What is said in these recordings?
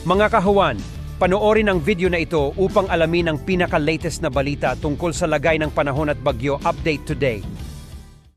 Mga kahuwan, panoorin ang video na ito upang alamin ang pinaka-latest na balita tungkol sa lagay ng panahon at bagyo update today.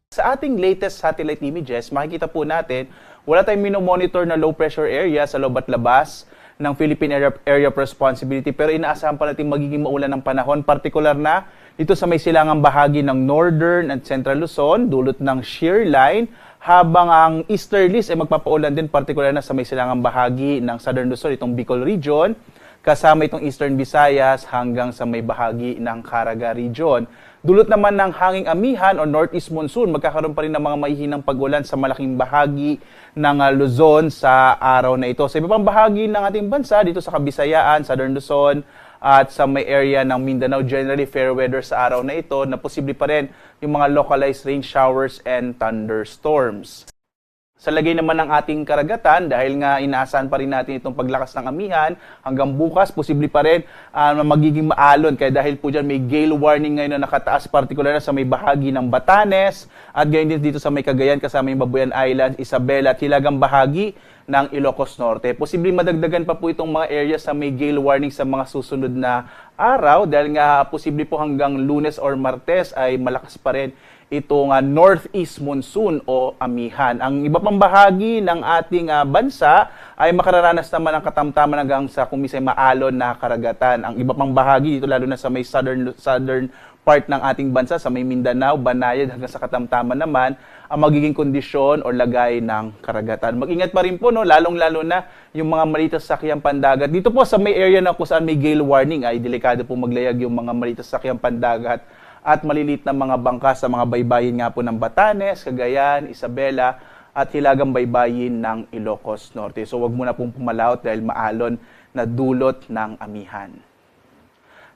Sa ating latest satellite images, makikita po natin, wala tayong minomonitor na low pressure area sa loob at labas ng Philippine Area of Responsibility, pero inaasahan pa natin magiging maulan ng panahon, partikular na dito sa may silangang bahagi ng Northern at Central Luzon, dulot ng shear line, habang ang easterlies ay magpapaulan din, partikular na sa may silangang bahagi ng Southern Luzon, itong Bicol region, kasama itong Eastern Visayas hanggang sa may bahagi ng Caraga region. Dulot naman ng hanging amihan o northeast monsoon, magkakaroon pa rin ng mga mahihinang pag-ulan sa malaking bahagi ng Luzon sa araw na ito. Sa iba pang bahagi ng ating bansa, dito sa Kabisayaan, Southern Luzon, at sa may area ng Mindanao, generally fair weather sa araw na ito, na posible pa rin yung mga localized rain showers and thunderstorms. Sa lagay naman ng ating karagatan, dahil nga inaasahan pa rin natin itong paglakas ng amihan, hanggang bukas, posible pa rin magiging maalon. Kaya dahil po dyan may gale warning ngayon na nakataas, partikular na sa may bahagi ng Batanes, at gayon din dito sa may Cagayan, kasama yung Babuyan Islands, Isabela, at hilagang bahagi ng Ilocos Norte. Posibleng madagdagan pa po itong mga areas sa may gale warning sa mga susunod na araw, dahil nga posible po hanggang Lunes or Martes ay malakas pa rin itong northeast monsoon o amihan. Ang iba pang bahagi ng ating bansa ay makararanas naman ng katamtaman hanggang sa kumisay maalon na karagatan. Ang iba pang bahagi dito, lalo na sa may southern part ng ating bansa, sa may Mindanao, Banayad hanggang sa katamtaman naman, ang magiging kondisyon o lagay ng karagatan. Mag-ingat pa rin po, no, lalong-lalo na yung mga maliit sa sakyang pandagat. Dito po sa may area na kung saan may gale warning ay delikado po maglayag yung mga maliit sa sakyang pandagat at malilit na mga bangka sa mga baybayin nga po ng Batanes, Cagayan, Isabela, at hilagang baybayin ng Ilocos Norte. So wag muna pong pumalawot dahil maalon na dulot ng amihan.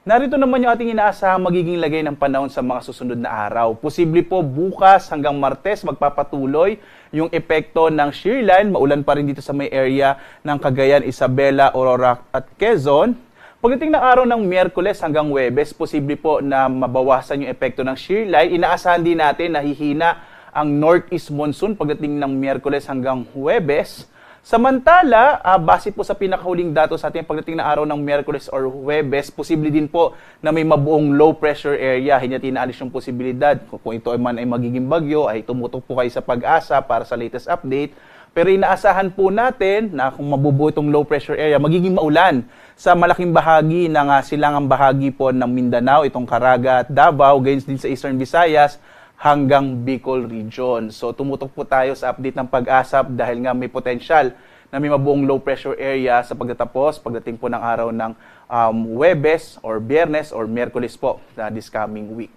Narito naman yung ating inaasahang magiging lagay ng panahon sa mga susunod na araw. Posible po bukas hanggang Martes magpapatuloy yung epekto ng shear line. Maulan pa rin dito sa may area ng Cagayan, Isabela, Aurora at Quezon. Pagdating ng araw ng Miyerkules hanggang Huwebes, posible po na mabawasan yung epekto ng shear line. Inaasahan din natin na hihina ang northeast monsoon pagdating ng Miyerkules hanggang Huwebes. Samantala, base po sa pinakahuling datos sa ating pagdating ng araw ng Miyerkules or Huwebes, posible din po na may mabuong low pressure area. Hindi natin inaalis yung posibilidad. Kung ito man ay magiging bagyo, ay tumutok po kayo sa Pag-asa para sa latest update. Pero inaasahan po natin na kung mabubuo itong low pressure area, magiging maulan sa malaking bahagi ng silangang bahagi po ng Mindanao, itong Caraga at Davao, gayon din sa Eastern Visayas hanggang Bicol region. So tumutok po tayo sa update ng Pag-asa dahil nga may potensyal na may mabuong low pressure area sa pagdating po ng araw ng Huwebes or Biyernes or Miyerkules po this coming week.